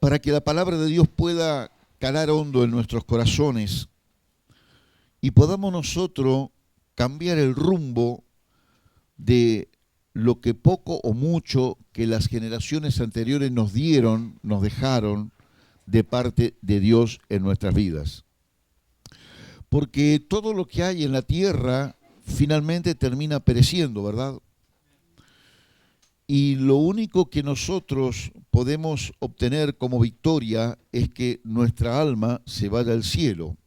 para que la palabra de Dios pueda calar hondo en nuestros corazones y podamos nosotros cambiar el rumbo de lo que poco o mucho que las generaciones anteriores nos dieron, nos dejaron de parte de Dios en nuestras vidas. Porque todo lo que hay en la tierra finalmente termina pereciendo, ¿verdad? Y lo único que nosotros podemos obtener como victoria es que nuestra alma se vaya al cielo.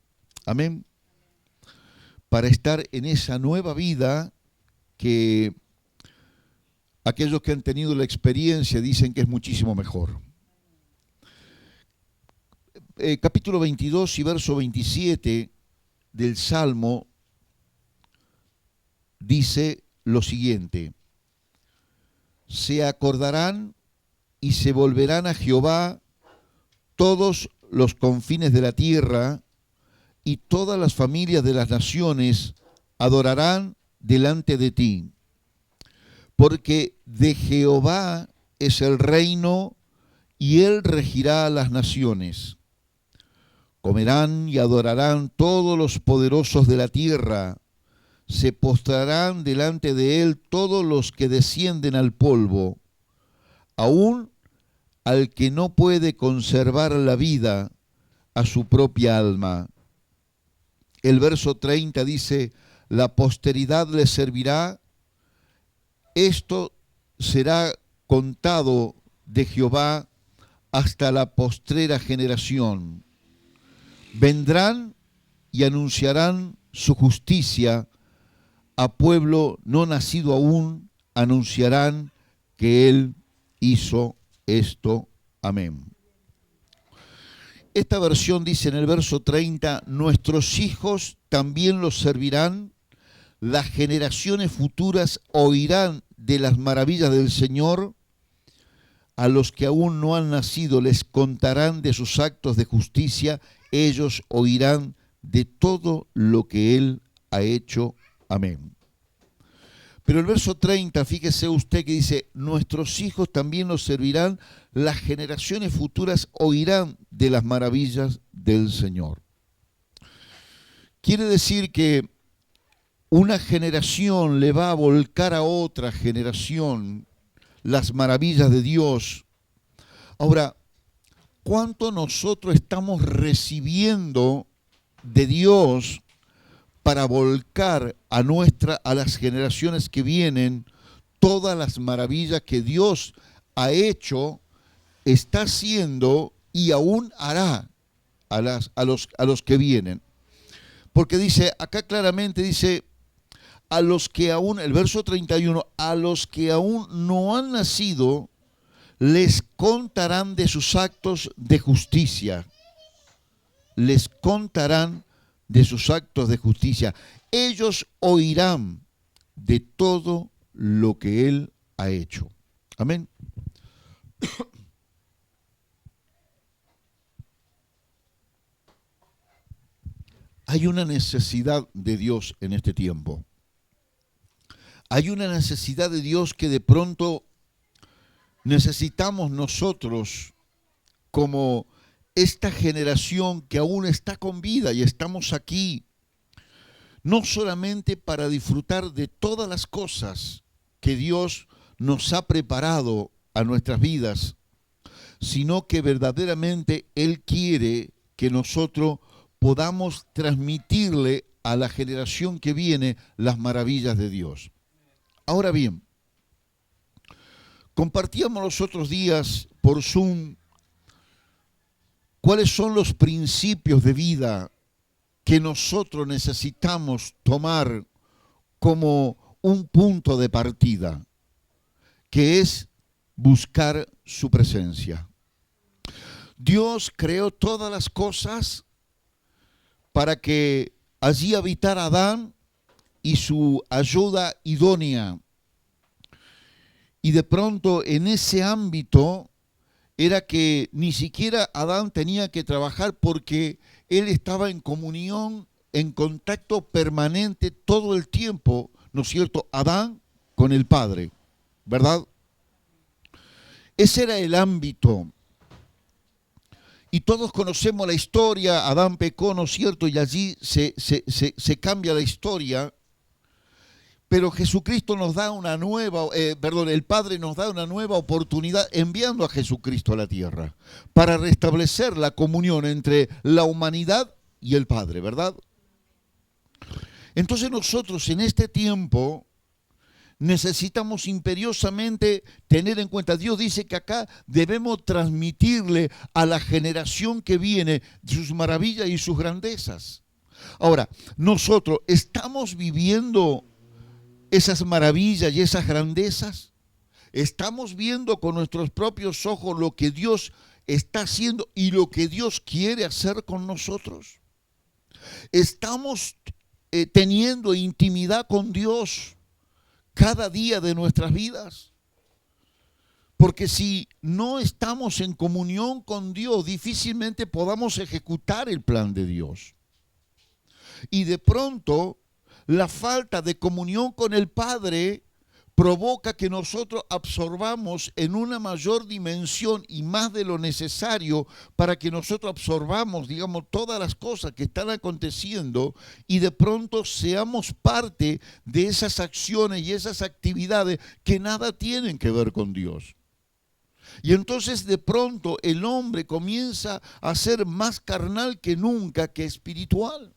Amén. Para estar en esa nueva vida que aquellos que han tenido la experiencia dicen que es muchísimo mejor. Capítulo 22 y verso 27 del Salmo dice lo siguiente: se acordarán y se volverán a Jehová todos los confines de la tierra, y todas las familias de las naciones adorarán delante de ti. Porque de Jehová es el reino, y él regirá a las naciones. Comerán y adorarán todos los poderosos de la tierra, se postrarán delante de él todos los que descienden al polvo, aun al que no puede conservar la vida a su propia alma. El verso 30 dice: la posteridad le servirá, esto será contado de Jehová hasta la postrera generación. Vendrán y anunciarán su justicia, a pueblo no nacido aún anunciarán que él hizo esto. Amén. Esta versión dice en el verso 30, nuestros hijos también los servirán, las generaciones futuras oirán de las maravillas del Señor, a los que aún no han nacido les contarán de sus actos de justicia, ellos oirán de todo lo que Él ha hecho. Amén. Pero el verso 30, fíjese usted que dice, nuestros hijos también los servirán, las generaciones futuras oirán de las maravillas del Señor. Quiere decir que una generación le va a volcar a otra generación las maravillas de Dios. Ahora, ¿cuánto nosotros estamos recibiendo de Dios para volcar a las generaciones que vienen todas las maravillas que Dios ha hecho, está haciendo y aún hará a los que vienen? Porque dice, acá claramente dice, a los que aún, el verso 31, a los que aún no han nacido, les contarán de sus actos de justicia. Les contarán de sus actos de justicia. Ellos oirán de todo lo que Él ha hecho. Amén. Hay una necesidad de Dios en este tiempo. Hay una necesidad de Dios que de pronto necesitamos nosotros como esta generación que aún está con vida y estamos aquí, no solamente para disfrutar de todas las cosas que Dios nos ha preparado a nuestras vidas, sino que verdaderamente Él quiere que nosotros podamos transmitirle a la generación que viene las maravillas de Dios. Ahora bien, compartíamos los otros días por Zoom cuáles son los principios de vida que nosotros necesitamos tomar como un punto de partida, que es buscar su presencia. Dios creó todas las cosas para que allí habitara Adán y su ayuda idónea. Y de pronto en ese ámbito era que ni siquiera Adán tenía que trabajar porque él estaba en comunión, en contacto permanente todo el tiempo, ¿no es cierto? Adán con el Padre, ¿verdad? Ese era el ámbito. Y todos conocemos la historia, Adán pecó, ¿no es cierto? Y allí se cambia la historia. Pero Jesucristo nos da una nueva, el Padre nos da una nueva oportunidad enviando a Jesucristo a la tierra para restablecer la comunión entre la humanidad y el Padre, ¿verdad? Entonces nosotros en este tiempo necesitamos imperiosamente tener en cuenta, Dios dice que acá debemos transmitirle a la generación que viene sus maravillas y sus grandezas. Ahora, nosotros estamos viviendo esas maravillas y esas grandezas. Estamos viendo con nuestros propios ojos lo que Dios está haciendo y lo que Dios quiere hacer con nosotros. Estamos teniendo intimidad con Dios cada día de nuestras vidas. Porque si no estamos en comunión con Dios, difícilmente podamos ejecutar el plan de Dios. Y de pronto, la falta de comunión con el Padre provoca que nosotros absorbamos en una mayor dimensión y más de lo necesario para que nosotros absorbamos, digamos, todas las cosas que están aconteciendo y de pronto seamos parte de esas acciones y esas actividades que nada tienen que ver con Dios. Y entonces de pronto el hombre comienza a ser más carnal que nunca, que espiritual.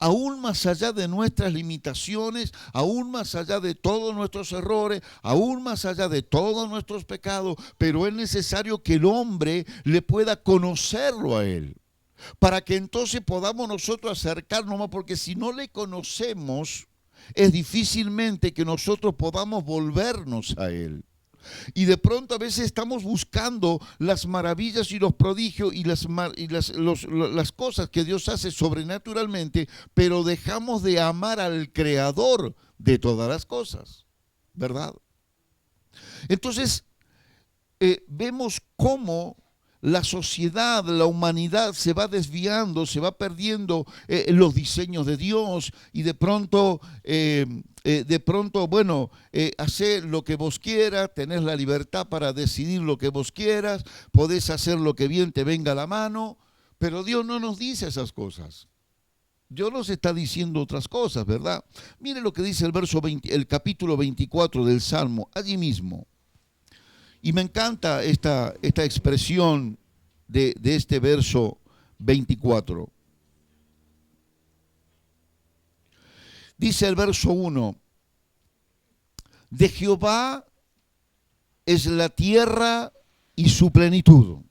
Aún más allá de nuestras limitaciones, aún más allá de todos nuestros errores, aún más allá de todos nuestros pecados, pero es necesario que el hombre le pueda conocerlo a él, para que entonces podamos nosotros acercarnos más, porque si no le conocemos, es difícilmente que nosotros podamos volvernos a él. Y de pronto a veces estamos buscando las maravillas y los prodigios y las cosas que Dios hace sobrenaturalmente, pero dejamos de amar al Creador de todas las cosas, ¿verdad? Entonces, vemos cómo la sociedad, la humanidad se va desviando, se va perdiendo los diseños de Dios y de pronto, bueno, hacer lo que vos quieras, tenés la libertad para decidir lo que vos quieras, podés hacer lo que bien te venga a la mano, pero Dios no nos dice esas cosas. Dios nos está diciendo otras cosas, ¿verdad? Mire lo que dice el capítulo 24 del Salmo, allí mismo. Y me encanta esta expresión de este verso 24. Dice el verso 1, de Jehová es la tierra y su plenitud,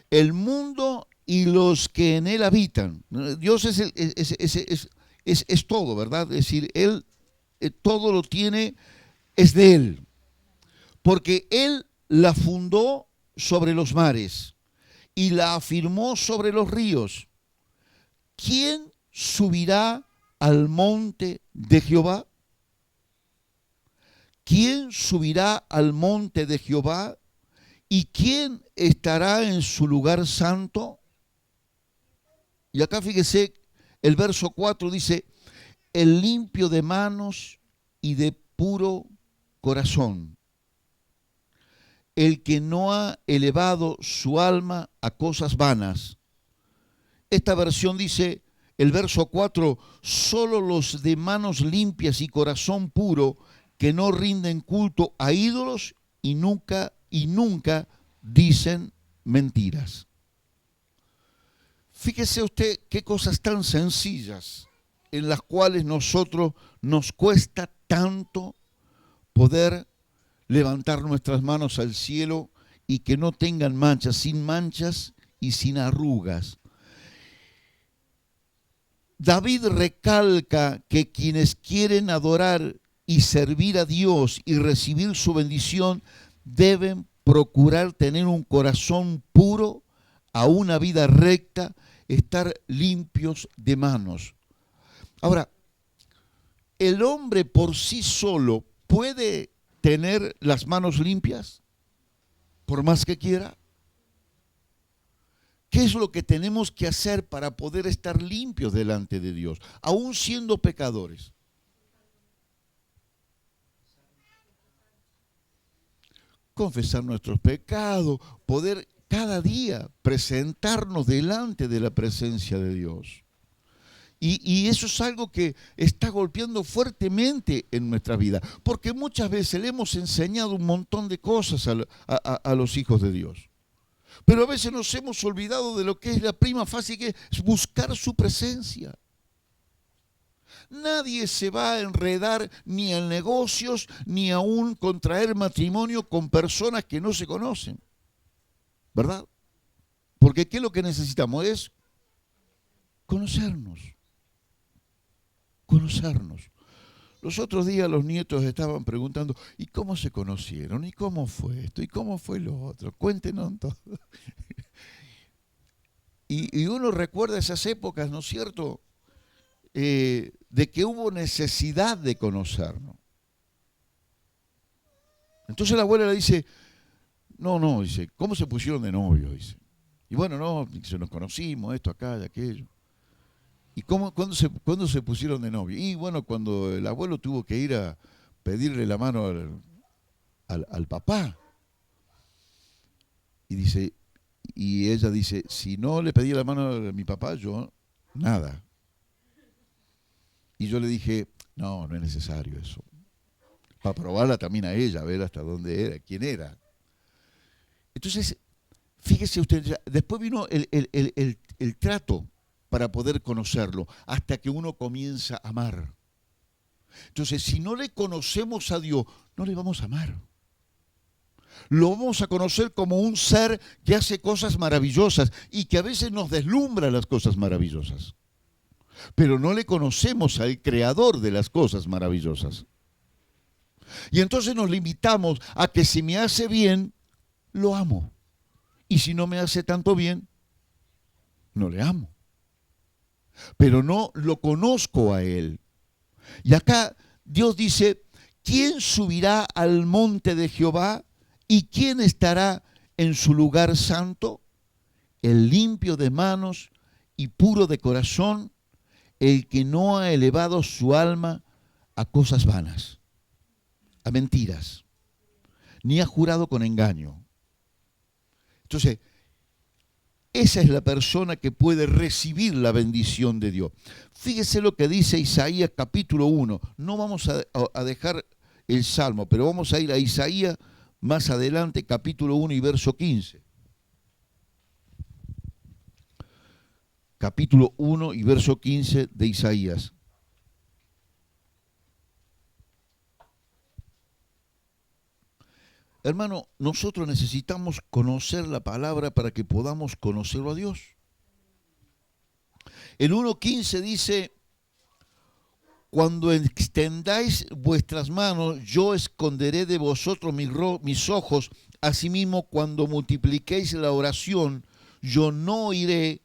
el mundo y los que en él habitan. Dios es todo, ¿verdad? Es decir, Él todo lo tiene, es de Él. Porque Él la fundó sobre los mares y la afirmó sobre los ríos. ¿Quién subirá al monte de Jehová? ¿Quién subirá al monte de Jehová? ¿Y quién estará en su lugar santo? Y acá fíjese, el verso 4 dice, el limpio de manos y de puro corazón, el que no ha elevado su alma a cosas vanas. Esta versión dice, el verso 4, solo los de manos limpias y corazón puro, que no rinden culto a ídolos y nunca dicen mentiras. Fíjese usted qué cosas tan sencillas en las cuales nosotros nos cuesta tanto poder levantar nuestras manos al cielo y que no tengan manchas, sin manchas y sin arrugas. David recalca que quienes quieren adorar y servir a Dios y recibir su bendición deben procurar tener un corazón puro, a una vida recta, estar limpios de manos. Ahora, ¿el hombre por sí solo puede tener las manos limpias, por más que quiera? ¿Qué es lo que tenemos que hacer para poder estar limpios delante de Dios, aún siendo pecadores? Confesar nuestros pecados, poder cada día presentarnos delante de la presencia de Dios. Y eso es algo que está golpeando fuertemente en nuestra vida, porque muchas veces le hemos enseñado un montón de cosas a los hijos de Dios. Pero a veces nos hemos olvidado de lo que es la prima fase, que es buscar su presencia. Nadie se va a enredar ni en negocios, ni aún contraer matrimonio con personas que no se conocen. ¿Verdad? Porque ¿qué es lo que necesitamos? Es conocernos. Conocernos. Los otros días los nietos estaban preguntando, ¿y cómo se conocieron? ¿Y cómo fue esto? ¿Y cómo fue lo otro? Cuéntenos todo. Y uno recuerda esas épocas, ¿no es cierto?, de que hubo necesidad de conocernos. Entonces la abuela le dice, no, dice, ¿cómo se pusieron de novio? Dice. Y bueno, no, dice, nos conocimos, esto, acá, y aquello. ¿Y cuándo se pusieron de novio? Y bueno, cuando el abuelo tuvo que ir a pedirle la mano al papá. Y ella dice, si no le pedí la mano a mi papá, yo nada. Y yo le dije, no es necesario eso. Para probarla también a ella, a ver hasta dónde era, quién era. Entonces, fíjese usted, después vino el trato para poder conocerlo, hasta que uno comienza a amar. Entonces, si no le conocemos a Dios, no le vamos a amar. Lo vamos a conocer como un ser que hace cosas maravillosas y que a veces nos deslumbra las cosas maravillosas. Pero no le conocemos al creador de las cosas maravillosas. Y entonces nos limitamos a que si me hace bien, lo amo. Y si no me hace tanto bien, no le amo. Pero no lo conozco a Él. Y acá Dios dice, ¿quién subirá al monte de Jehová? ¿Y quién estará en su lugar santo? El limpio de manos y puro de corazón, el que no ha elevado su alma a cosas vanas, a mentiras, ni ha jurado con engaño. Entonces, esa es la persona que puede recibir la bendición de Dios. Fíjese lo que dice Isaías capítulo 1. No vamos a dejar el Salmo, pero vamos a ir a Isaías más adelante, capítulo 1 y verso 15. Capítulo 1 y verso 15 de Isaías. Hermano, nosotros necesitamos conocer la palabra para que podamos conocerlo a Dios. El 1.15 dice, cuando extendáis vuestras manos, yo esconderé de vosotros mis ojos. Asimismo, cuando multipliquéis la oración, yo no oiré.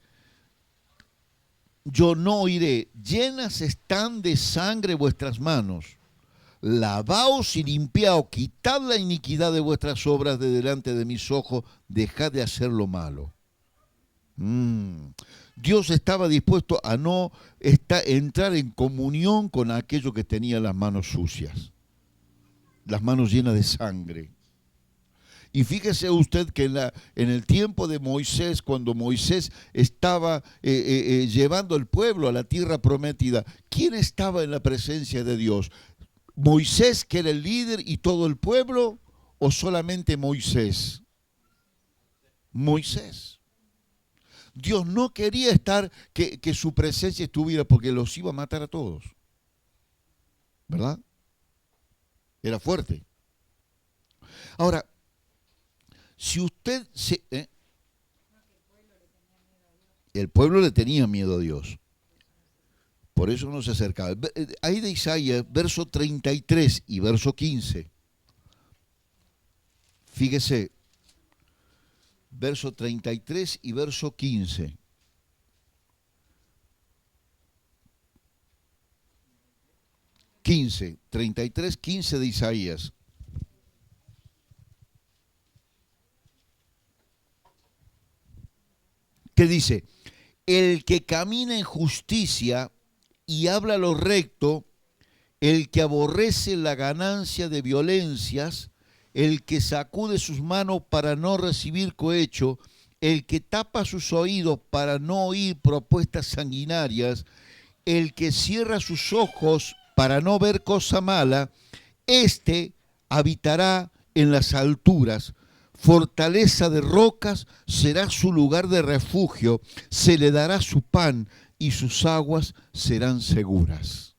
Llenas están de sangre vuestras manos. Lavaos y limpiaos, quitad la iniquidad de vuestras obras de delante de mis ojos, dejad de hacer lo malo. Dios estaba dispuesto a no entrar en comunión con aquellos que tenían las manos sucias, las manos llenas de sangre. Y fíjese usted que en el tiempo de Moisés, cuando Moisés estaba llevando al pueblo a la tierra prometida, ¿quién estaba en la presencia de Dios? ¿Moisés, que era el líder, y todo el pueblo, o solamente Moisés? Moisés. Dios no quería que su presencia estuviera, porque los iba a matar a todos. ¿Verdad? Era fuerte. Ahora, si usted el pueblo le tenía miedo a Dios. Por eso no se acercaba. Ahí de Isaías, verso 33 y verso 15. Fíjese, verso 33 y verso 15. ...15, 33, 15 de Isaías. ¿Qué dice? El que camina en justicia y habla lo recto, el que aborrece la ganancia de violencias, el que sacude sus manos para no recibir cohecho, el que tapa sus oídos para no oír propuestas sanguinarias, el que cierra sus ojos para no ver cosa mala, éste habitará en las alturas. Fortaleza de rocas será su lugar de refugio, se le dará su pan y sus aguas serán seguras.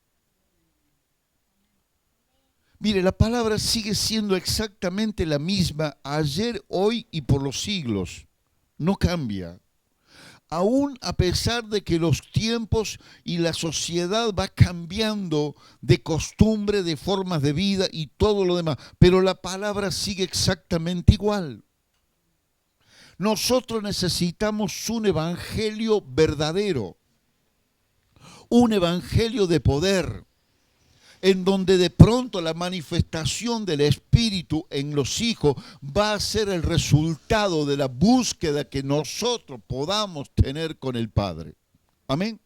Mire, la palabra sigue siendo exactamente la misma ayer, hoy y por los siglos. No cambia. Aún a pesar de que los tiempos y la sociedad va cambiando de costumbre, de formas de vida y todo lo demás, pero la palabra sigue exactamente igual. Nosotros necesitamos un evangelio verdadero, un evangelio de poder, en donde de pronto la manifestación del Espíritu en los hijos va a ser el resultado de la búsqueda que nosotros podamos tener con el Padre. Amén.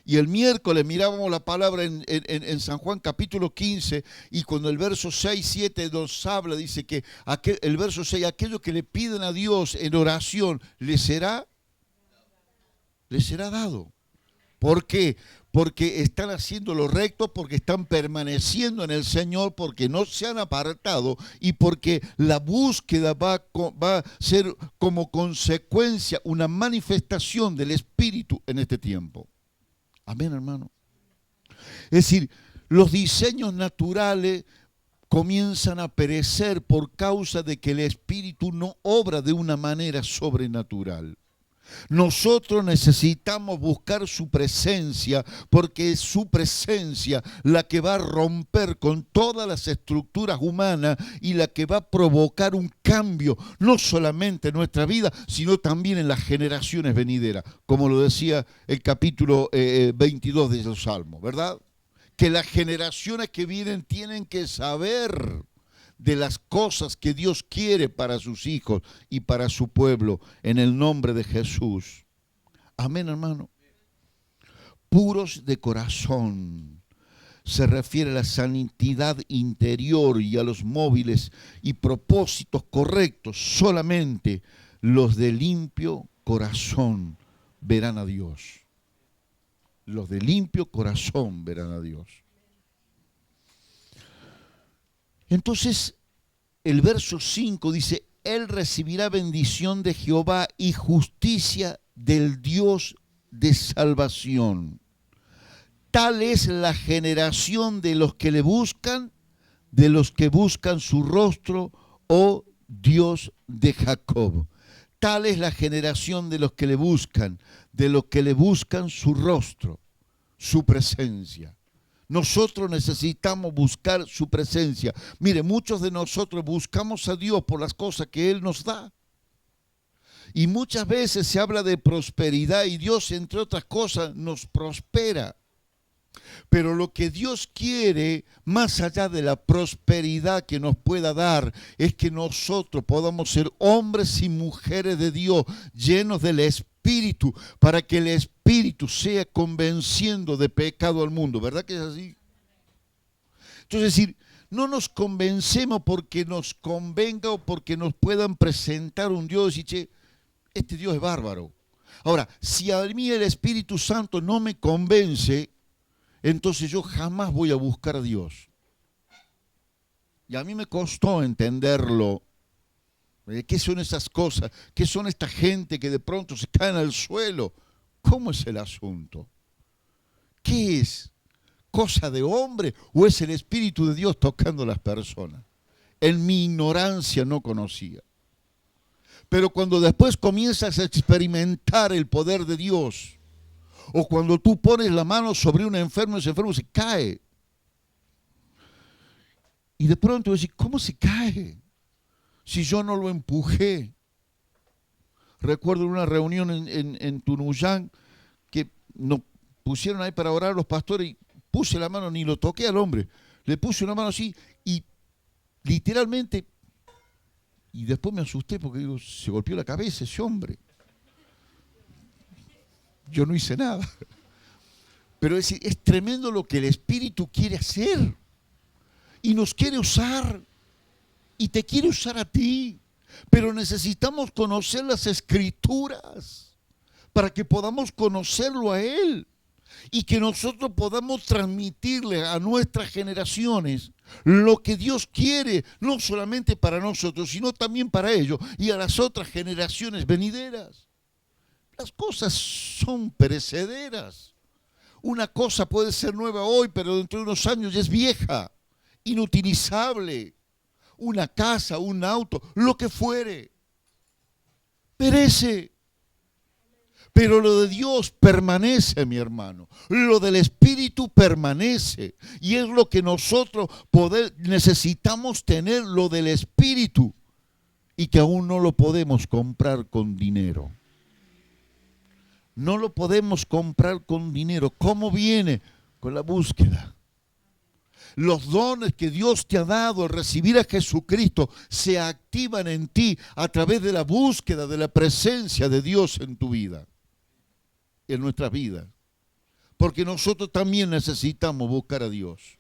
Y el miércoles mirábamos la palabra en San Juan capítulo 15, y cuando el verso 6, 7 nos habla, dice que el verso 6, aquello que le piden a Dios en oración, les será dado. ¿Por qué? Porque están haciendo lo recto, porque están permaneciendo en el Señor, porque no se han apartado y porque la búsqueda va a ser como consecuencia una manifestación del Espíritu en este tiempo. Amén, hermano. Es decir, los diseños naturales comienzan a perecer por causa de que el Espíritu no obra de una manera sobrenatural. Nosotros necesitamos buscar su presencia, porque es su presencia la que va a romper con todas las estructuras humanas y la que va a provocar un cambio, no solamente en nuestra vida, sino también en las generaciones venideras, como lo decía el capítulo 22 de los Salmos, ¿verdad? Que las generaciones que vienen tienen que saber de las cosas que Dios quiere para sus hijos y para su pueblo, en el nombre de Jesús. Amén, hermano. Puros de corazón se refiere a la santidad interior y a los móviles y propósitos correctos. Solamente los de limpio corazón verán a Dios. Los de limpio corazón verán a Dios. Entonces, el verso 5 dice, Él recibirá bendición de Jehová y justicia del Dios de salvación. Tal es la generación de los que le buscan, de los que buscan su rostro, oh Dios de Jacob. Tal es la generación de los que le buscan su rostro, su presencia. Nosotros necesitamos buscar su presencia. Mire, muchos de nosotros buscamos a Dios por las cosas que Él nos da. Y muchas veces se habla de prosperidad y Dios, entre otras cosas, nos prospera. Pero lo que Dios quiere, más allá de la prosperidad que nos pueda dar, es que nosotros podamos ser hombres y mujeres de Dios, llenos del Espíritu, para que el Espíritu sea convenciendo de pecado al mundo. ¿Verdad que es así? Entonces, es decir, no nos convencemos porque nos convenga o porque nos puedan presentar un Dios y che, este Dios es bárbaro. Ahora, si a mí el Espíritu Santo no me convence, entonces yo jamás voy a buscar a Dios. Y a mí me costó entenderlo. ¿Qué son esas cosas? ¿Qué son esta gente que de pronto se caen al suelo? ¿Cómo es el asunto? ¿Qué es? ¿Cosa de hombre o es el Espíritu de Dios tocando a las personas? En mi ignorancia no conocía. Pero cuando después comienzas a experimentar el poder de Dios, o cuando tú pones la mano sobre un enfermo, ese enfermo se cae. Y de pronto decís, ¿cómo se cae? Si yo no lo empujé. Recuerdo una reunión en Tunuyán que nos pusieron ahí para orar los pastores y puse la mano, ni lo toqué al hombre. Le puse una mano así y literalmente, y después me asusté porque digo, se golpeó la cabeza ese hombre. Yo no hice nada. Pero es tremendo lo que el Espíritu quiere hacer. Y nos quiere usar. Y te quiere usar a ti. Pero necesitamos conocer las Escrituras para que podamos conocerlo a Él y que nosotros podamos transmitirle a nuestras generaciones lo que Dios quiere, no solamente para nosotros, sino también para ellos y a las otras generaciones venideras. Las cosas son perecederas. Una cosa puede ser nueva hoy, pero dentro de unos años ya es vieja, inutilizable. Una casa, un auto, lo que fuere, perece. Pero lo de Dios permanece, mi hermano. Lo del Espíritu permanece. Y es lo que nosotros necesitamos tener, lo del Espíritu. Y que aún no lo podemos comprar con dinero. No lo podemos comprar con dinero. ¿Cómo viene? Con la búsqueda. Los dones que Dios te ha dado al recibir a Jesucristo se activan en ti a través de la búsqueda de la presencia de Dios en tu vida, en nuestras vidas. Porque nosotros también necesitamos buscar a Dios.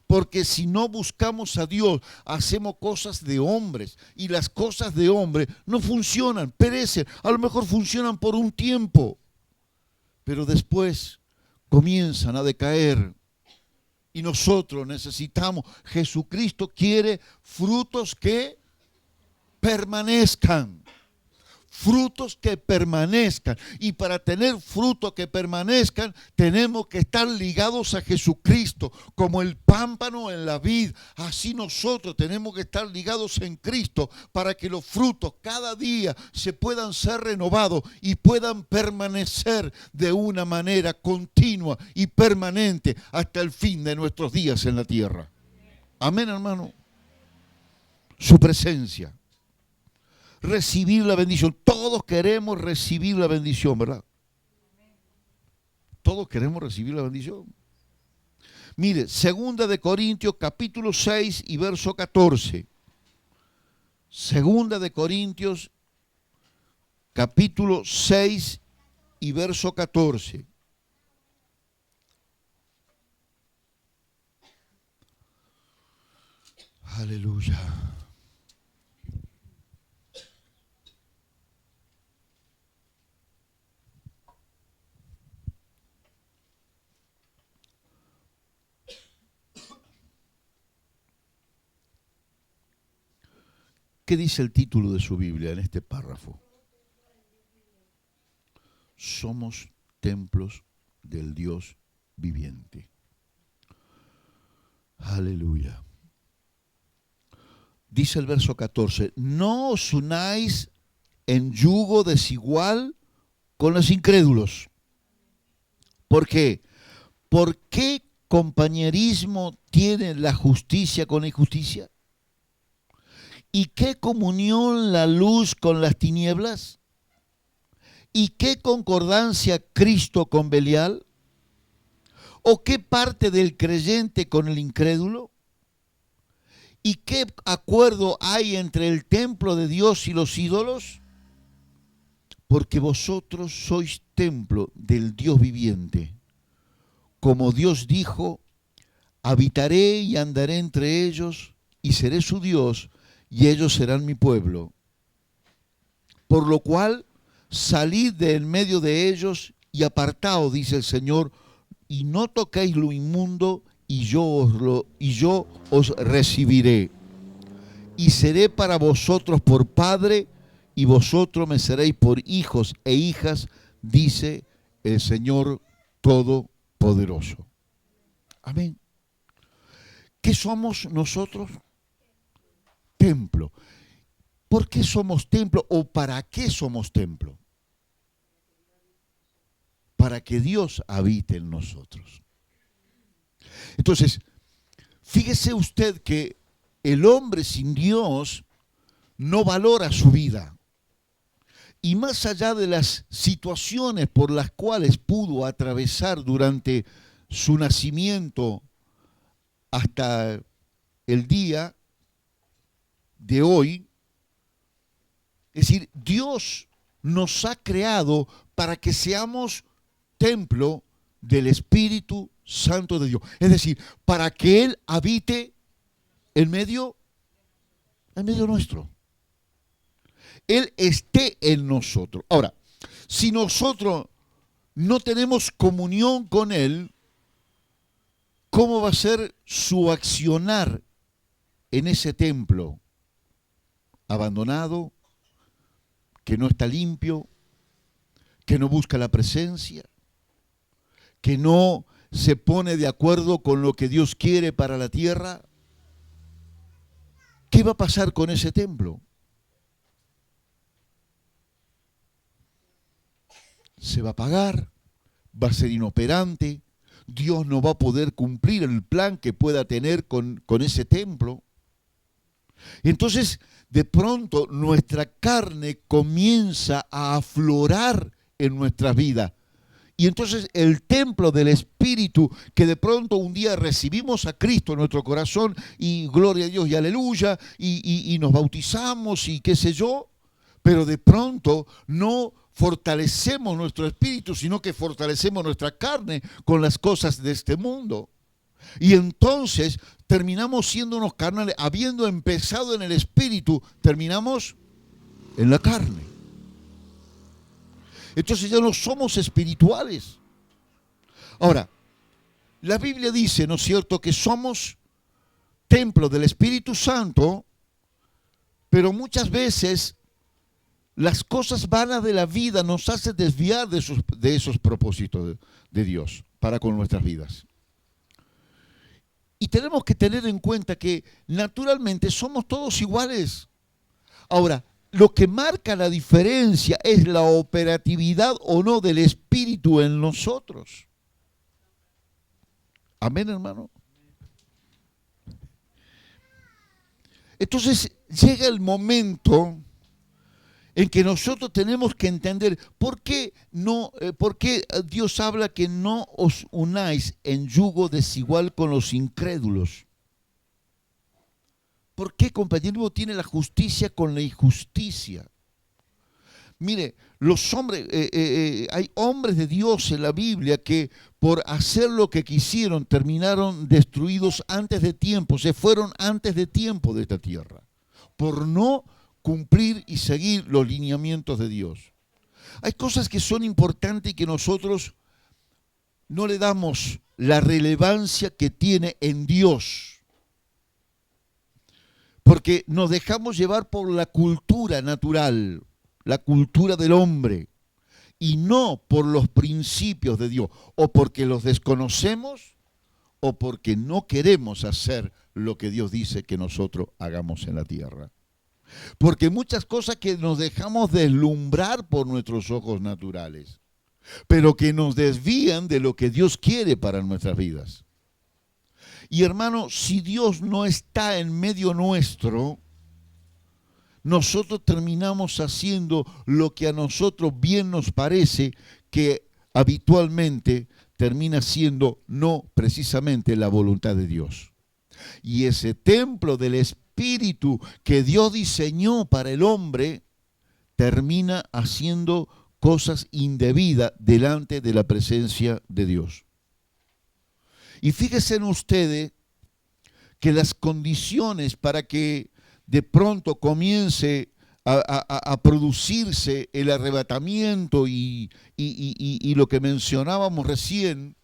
Porque si no buscamos a Dios, hacemos cosas de hombres. Y las cosas de hombre no funcionan, perecen. A lo mejor funcionan por un tiempo. Pero después comienzan a decaer. Y nosotros necesitamos, Jesucristo quiere frutos que permanezcan. Frutos que permanezcan. Y para tener frutos que permanezcan, tenemos que estar ligados a Jesucristo. Como el pámpano en la vid, así nosotros tenemos que estar ligados en Cristo para que los frutos cada día se puedan ser renovados y puedan permanecer de una manera continua y permanente hasta el fin de nuestros días en la tierra. Amén, hermano. Su presencia. Recibir la bendición. Todos queremos recibir la bendición, ¿verdad? Todos queremos recibir la bendición. Mire, 2 Corintios capítulo 6 y verso 14. 2 Corintios capítulo 6 y verso 14. Aleluya. ¿Qué dice el título de su Biblia en este párrafo? Somos templos del Dios viviente. Aleluya. Dice el verso 14, no os unáis en yugo desigual con los incrédulos. ¿Por qué? ¿Por qué compañerismo tiene la justicia con la injusticia? ¿Y qué comunión la luz con las tinieblas? ¿Y qué concordancia Cristo con Belial? ¿O qué parte del creyente con el incrédulo? ¿Y qué acuerdo hay entre el templo de Dios y los ídolos? Porque vosotros sois templo del Dios viviente. Como Dios dijo, habitaré y andaré entre ellos y seré su Dios y ellos serán mi pueblo. Por lo cual, salid de en medio de ellos y apartaos, dice el Señor, y no toquéis lo inmundo, y yo os recibiré. Y seré para vosotros por padre, y vosotros me seréis por hijos e hijas, dice el Señor Todopoderoso. Amén. ¿Qué somos nosotros? Templo. ¿Por qué somos templo o para qué somos templo? Para que Dios habite en nosotros. Entonces, fíjese usted que el hombre sin Dios no valora su vida. Y más allá de las situaciones por las cuales pudo atravesar durante su nacimiento hasta el día de hoy, es decir, Dios nos ha creado para que seamos templo del Espíritu Santo de Dios. Es decir, para que Él habite en medio nuestro. Él esté en nosotros. Ahora, si nosotros no tenemos comunión con Él, ¿cómo va a ser su accionar en ese templo abandonado, que no está limpio, que no busca la presencia, que no se pone de acuerdo con lo que Dios quiere para la tierra? ¿Qué va a pasar con ese templo? Se va a apagar, va a ser inoperante, Dios no va a poder cumplir el plan que pueda tener con ese templo. Entonces, de pronto, nuestra carne comienza a aflorar en nuestras vidas. Y entonces el templo del Espíritu, que de pronto un día recibimos a Cristo en nuestro corazón, y gloria a Dios y aleluya, y nos bautizamos y qué sé yo, pero de pronto no fortalecemos nuestro espíritu, sino que fortalecemos nuestra carne con las cosas de este mundo. Y entonces terminamos siendo unos carnales, habiendo empezado en el espíritu, terminamos en la carne. Entonces ya no somos espirituales. Ahora, la Biblia dice, ¿no es cierto?, que somos templo del Espíritu Santo, pero muchas veces las cosas vanas de la vida nos hacen desviar de esos propósitos de Dios para con nuestras vidas. Y tenemos que tener en cuenta que naturalmente somos todos iguales. Ahora, lo que marca la diferencia es la operatividad o no del Espíritu en nosotros. Amén, hermano. Entonces llega el momento en que nosotros tenemos que entender por qué Dios habla que no os unáis en yugo desigual con los incrédulos. ¿Por qué compañerismo tiene la justicia con la injusticia? Mire, los hombres, hay hombres de Dios en la Biblia que por hacer lo que quisieron terminaron destruidos antes de tiempo, se fueron antes de tiempo de esta tierra, por no cumplir y seguir los lineamientos de Dios. Hay cosas que son importantes y que nosotros no le damos la relevancia que tiene en Dios, porque nos dejamos llevar por la cultura natural, la cultura del hombre, y no por los principios de Dios, o porque los desconocemos, o porque no queremos hacer lo que Dios dice que nosotros hagamos en la tierra. Porque muchas cosas que nos dejamos deslumbrar por nuestros ojos naturales, pero que nos desvían de lo que Dios quiere para nuestras vidas. Y hermano, si Dios no está en medio nuestro, nosotros terminamos haciendo lo que a nosotros bien nos parece, que habitualmente termina siendo no precisamente la voluntad de Dios. Y ese templo del Espíritu que Dios diseñó para el hombre termina haciendo cosas indebidas delante de la presencia de Dios. Y fíjense en ustedes que las condiciones para que de pronto comience a producirse el arrebatamiento y lo que mencionábamos recién,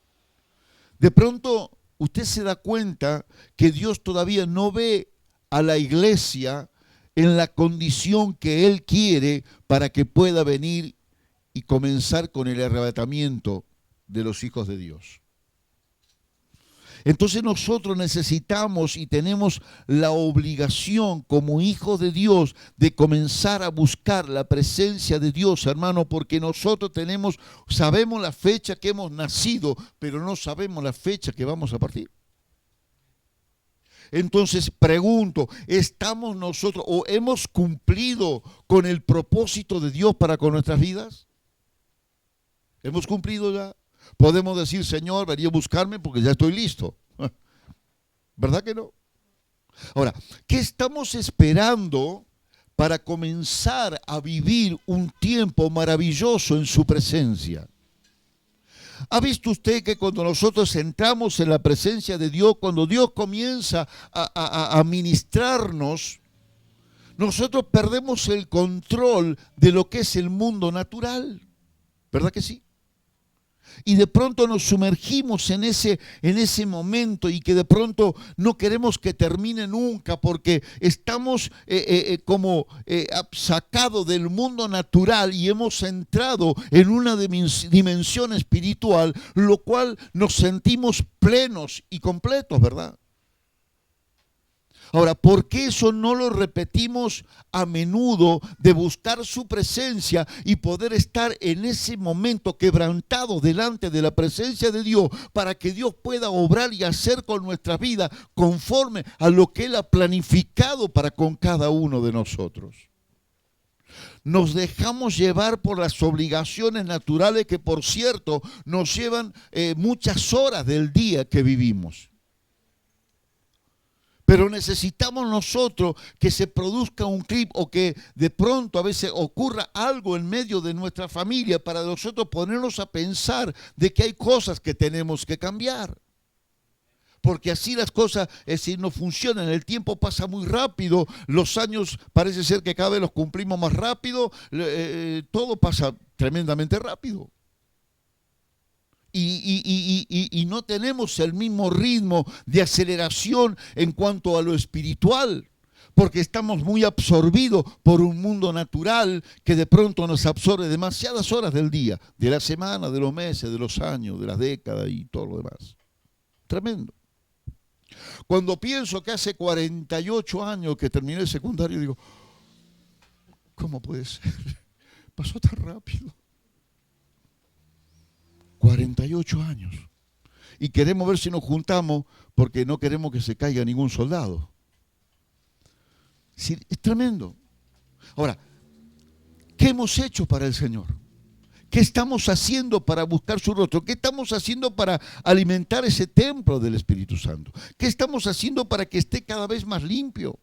de pronto usted se da cuenta que Dios todavía no ve a la iglesia en la condición que Él quiere para que pueda venir y comenzar con el arrebatamiento de los hijos de Dios. Entonces nosotros necesitamos y tenemos la obligación como hijos de Dios de comenzar a buscar la presencia de Dios, hermano, porque nosotros sabemos la fecha que hemos nacido, pero no sabemos la fecha que vamos a partir. Entonces pregunto, ¿estamos nosotros o hemos cumplido con el propósito de Dios para con nuestras vidas? ¿Hemos cumplido ya? Podemos decir, Señor, venía a buscarme porque ya estoy listo. ¿Verdad que no? Ahora, ¿qué estamos esperando para comenzar a vivir un tiempo maravilloso en su presencia? ¿Ha visto usted que cuando nosotros entramos en la presencia de Dios, cuando Dios comienza a ministrarnos, nosotros perdemos el control de lo que es el mundo natural. ¿Verdad que sí? Y de pronto nos sumergimos en ese momento y que de pronto no queremos que termine nunca porque estamos como sacados del mundo natural y hemos entrado en una dimensión espiritual, lo cual nos sentimos plenos y completos, ¿verdad? Ahora, ¿por qué eso no lo repetimos a menudo de buscar su presencia y poder estar en ese momento quebrantado delante de la presencia de Dios para que Dios pueda obrar y hacer con nuestra vida conforme a lo que Él ha planificado para con cada uno de nosotros? Nos dejamos llevar por las obligaciones naturales que, por cierto, nos llevan muchas horas del día que vivimos. Pero necesitamos nosotros que se produzca un clip o que de pronto a veces ocurra algo en medio de nuestra familia para nosotros ponernos a pensar de que hay cosas que tenemos que cambiar. Porque así las cosas, es decir, no funcionan, el tiempo pasa muy rápido, los años parece ser que cada vez los cumplimos más rápido, todo pasa tremendamente rápido. Y no tenemos el mismo ritmo de aceleración en cuanto a lo espiritual, porque estamos muy absorbidos por un mundo natural que de pronto nos absorbe demasiadas horas del día, de la semana, de los meses, de los años, de las décadas y todo lo demás. Tremendo. Cuando pienso que hace 48 años que terminé el secundario, digo, ¿cómo puede ser? Pasó tan rápido. 48 años. Y queremos ver si nos juntamos porque no queremos que se caiga ningún soldado. Sí, es tremendo. Ahora, ¿qué hemos hecho para el Señor? ¿Qué estamos haciendo para buscar su rostro? ¿Qué estamos haciendo para alimentar ese templo del Espíritu Santo? ¿Qué estamos haciendo para que esté cada vez más limpio?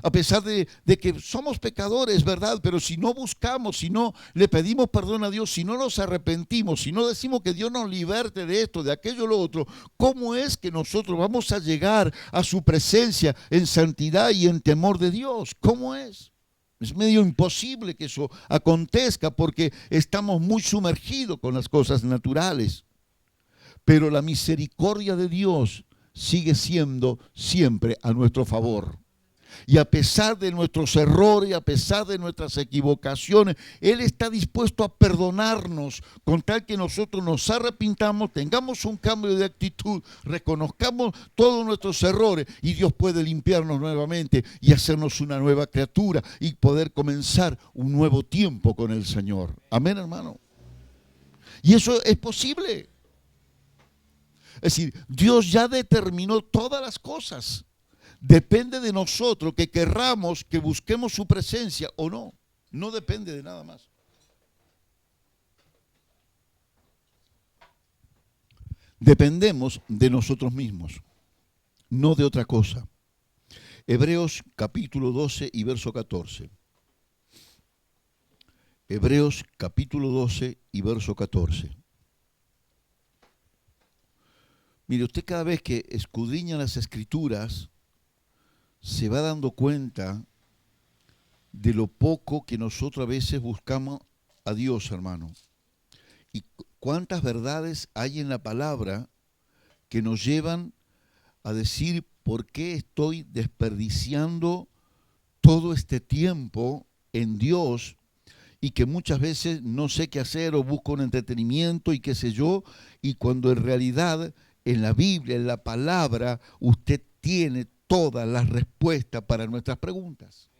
A pesar de que somos pecadores, ¿verdad? Pero si no buscamos, si no le pedimos perdón a Dios, si no nos arrepentimos, si no decimos que Dios nos liberte de esto, de aquello, lo otro, ¿cómo es que nosotros vamos a llegar a su presencia en santidad y en temor de Dios? ¿Cómo es? Es medio imposible que eso acontezca porque estamos muy sumergidos con las cosas naturales. Pero la misericordia de Dios sigue siendo siempre a nuestro favor. Y a pesar de nuestros errores, a pesar de nuestras equivocaciones, Él está dispuesto a perdonarnos con tal que nosotros nos arrepintamos, tengamos un cambio de actitud, reconozcamos todos nuestros errores y Dios puede limpiarnos nuevamente y hacernos una nueva criatura y poder comenzar un nuevo tiempo con el Señor. Amén, hermano. Y eso es posible. Es decir, Dios ya determinó todas las cosas. Depende de nosotros que querramos que busquemos su presencia o no. No depende de nada más. Dependemos de nosotros mismos, no de otra cosa. Hebreos capítulo 12 y verso 14. Hebreos capítulo 12 y verso 14. Mire, usted cada vez que escudriña las Escrituras, se va dando cuenta de lo poco que nosotros a veces buscamos a Dios, hermano. Y cuántas verdades hay en la palabra que nos llevan a decir por qué estoy desperdiciando todo este tiempo en Dios y que muchas veces no sé qué hacer o busco un entretenimiento y qué sé yo, y cuando en realidad en la Biblia, en la palabra, usted tiene todas las respuestas para nuestras preguntas.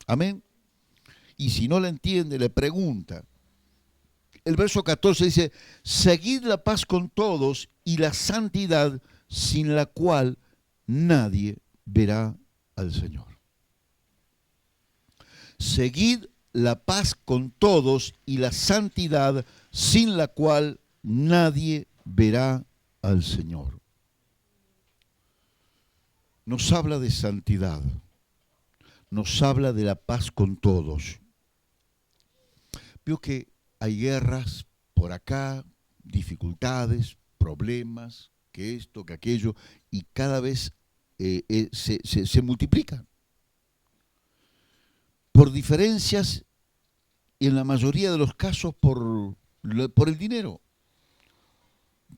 Amén. Y si no la entiende, le pregunta. El verso 14 dice, seguid la paz con todos y la santidad sin la cual nadie verá al Señor. Seguid la paz con todos y la santidad sin la cual nadie verá al Señor. Nos habla de santidad, nos habla de la paz con todos. Veo que hay guerras por acá, dificultades, problemas, que esto, que aquello, y cada vez se multiplican. por diferencias y en la mayoría de los casos por el dinero,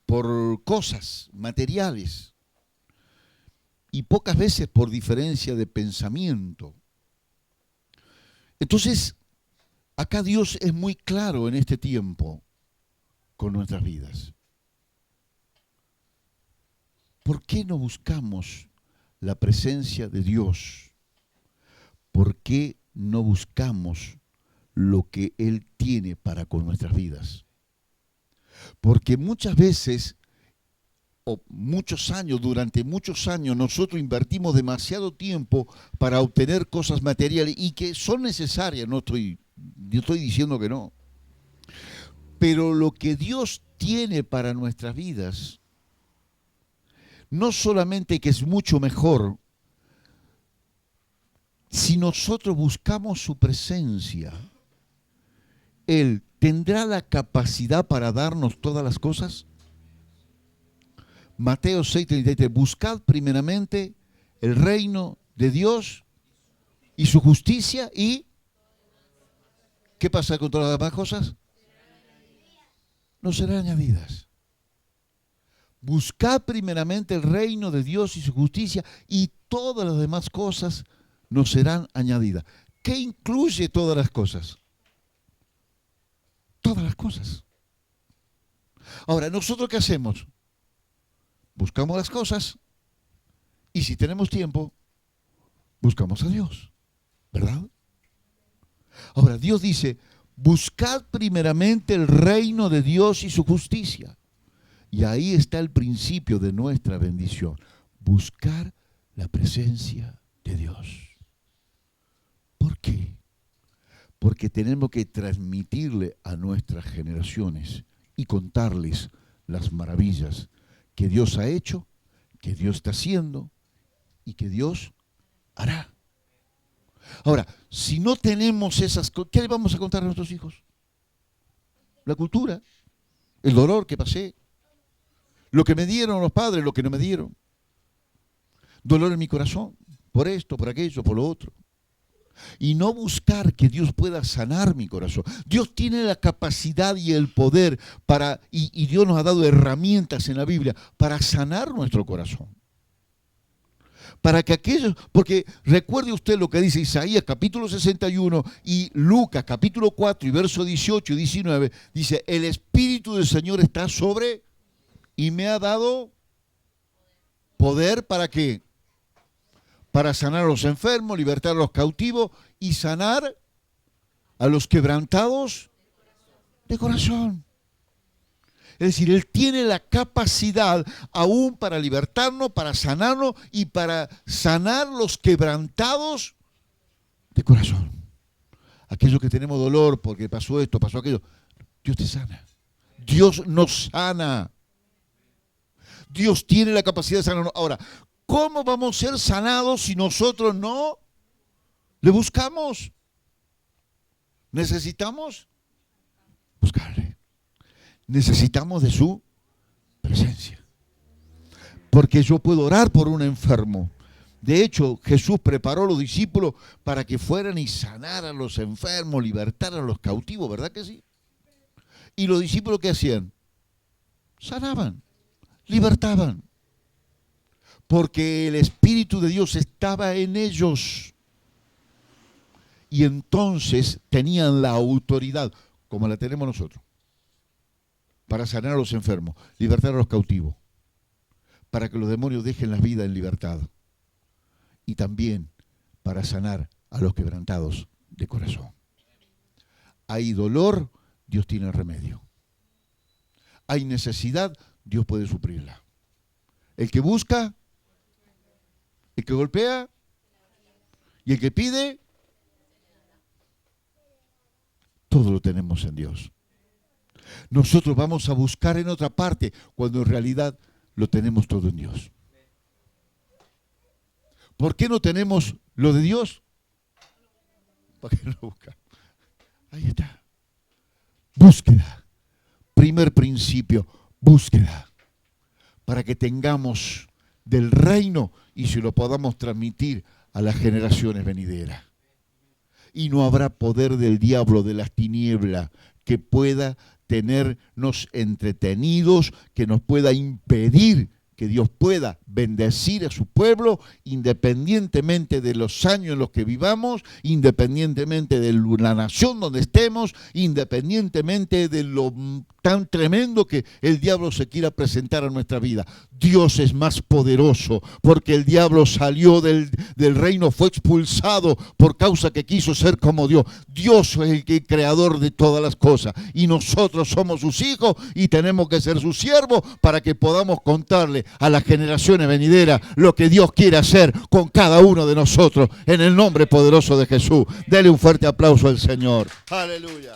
por cosas materiales y pocas veces por diferencia de pensamiento. Entonces, acá Dios es muy claro en este tiempo con nuestras vidas. ¿Por qué no buscamos la presencia de Dios? ¿Por qué no buscamos lo que Él tiene para con nuestras vidas? Porque muchas veces, o muchos años, durante muchos años, nosotros invertimos demasiado tiempo para obtener cosas materiales y que son necesarias, yo estoy diciendo que no. Pero lo que Dios tiene para nuestras vidas, no solamente que es mucho mejor, si nosotros buscamos su presencia, Él tendrá la capacidad para darnos todas las cosas. Mateo 6:33, buscad primeramente el reino de Dios y su justicia y ¿qué pasa con todas las demás cosas? No serán añadidas. Buscad primeramente el reino de Dios y su justicia y todas las demás cosas nos serán añadidas. ¿Qué incluye todas las cosas? Todas las cosas. Ahora, ¿nosotros qué hacemos? Buscamos las cosas y si tenemos tiempo, buscamos a Dios, ¿verdad? Ahora, Dios dice, buscad primeramente el reino de Dios y su justicia. Y ahí está el principio de nuestra bendición. Buscar la presencia de Dios. ¿Por qué? Porque tenemos que transmitirle a nuestras generaciones y contarles las maravillas que Dios ha hecho, que Dios está haciendo y que Dios hará. Ahora, si no tenemos esas cosas, ¿qué le vamos a contar a nuestros hijos? La cultura, el dolor que pasé, lo que me dieron los padres, lo que no me dieron. Dolor en mi corazón, por esto, por aquello, por lo otro. Y no buscar que Dios pueda sanar mi corazón. Dios tiene la capacidad y el poder para, y Dios nos ha dado herramientas en la Biblia para sanar nuestro corazón. Para que aquellos, porque recuerde usted lo que dice Isaías capítulo 61 y Lucas capítulo 4 y verso 18 y 19, dice, el Espíritu del Señor está sobre y me ha dado poder para qué? Para sanar a los enfermos, libertar a los cautivos y sanar a los quebrantados de corazón. Es decir, Él tiene la capacidad aún para libertarnos, para sanarnos y para sanar los quebrantados de corazón. Aquellos que tenemos dolor porque pasó esto, pasó aquello, Dios te sana. Dios nos sana. Dios tiene la capacidad de sanarnos. Ahora, ¿cómo vamos a ser sanados si nosotros no le buscamos? Necesitamos buscarle. Necesitamos de su presencia. Porque yo puedo orar por un enfermo. De hecho, Jesús preparó a los discípulos para que fueran y sanaran a los enfermos, libertaran a los cautivos, ¿verdad que sí? Y los discípulos, ¿qué hacían? Sanaban, libertaban. Porque el Espíritu de Dios estaba en ellos. Y entonces tenían la autoridad, como la tenemos nosotros, para sanar a los enfermos, libertar a los cautivos, para que los demonios dejen la vida en libertad. Y también para sanar a los quebrantados de corazón. Hay dolor, Dios tiene remedio. Hay necesidad, Dios puede suplirla. El que busca, el que golpea y el que pide, todo lo tenemos en Dios. Nosotros vamos a buscar en otra parte cuando en realidad lo tenemos todo en Dios. ¿Por qué no tenemos lo de Dios? ¿Para qué lo buscamos? Ahí está. Búsqueda. Primer principio, búsqueda. Para que tengamos del reino y se lo podamos transmitir a las generaciones venideras. y no habrá poder del diablo, de las tinieblas, que pueda tenernos entretenidos, que nos pueda impedir que Dios pueda bendecir a su pueblo, independientemente de los años en los que vivamos, independientemente de la nación donde estemos, independientemente de lo tan tremendo que el diablo se quiera presentar a nuestra vida. Dios es más poderoso, porque el diablo salió del reino, fue expulsado por causa que quiso ser como Dios. Dios es el creador de todas las cosas, y nosotros somos sus hijos y tenemos que ser sus siervos para que podamos contarle a las generaciones venideras lo que Dios quiere hacer con cada uno de nosotros, en el nombre poderoso de Jesús. Dele un fuerte aplauso al Señor. Aleluya.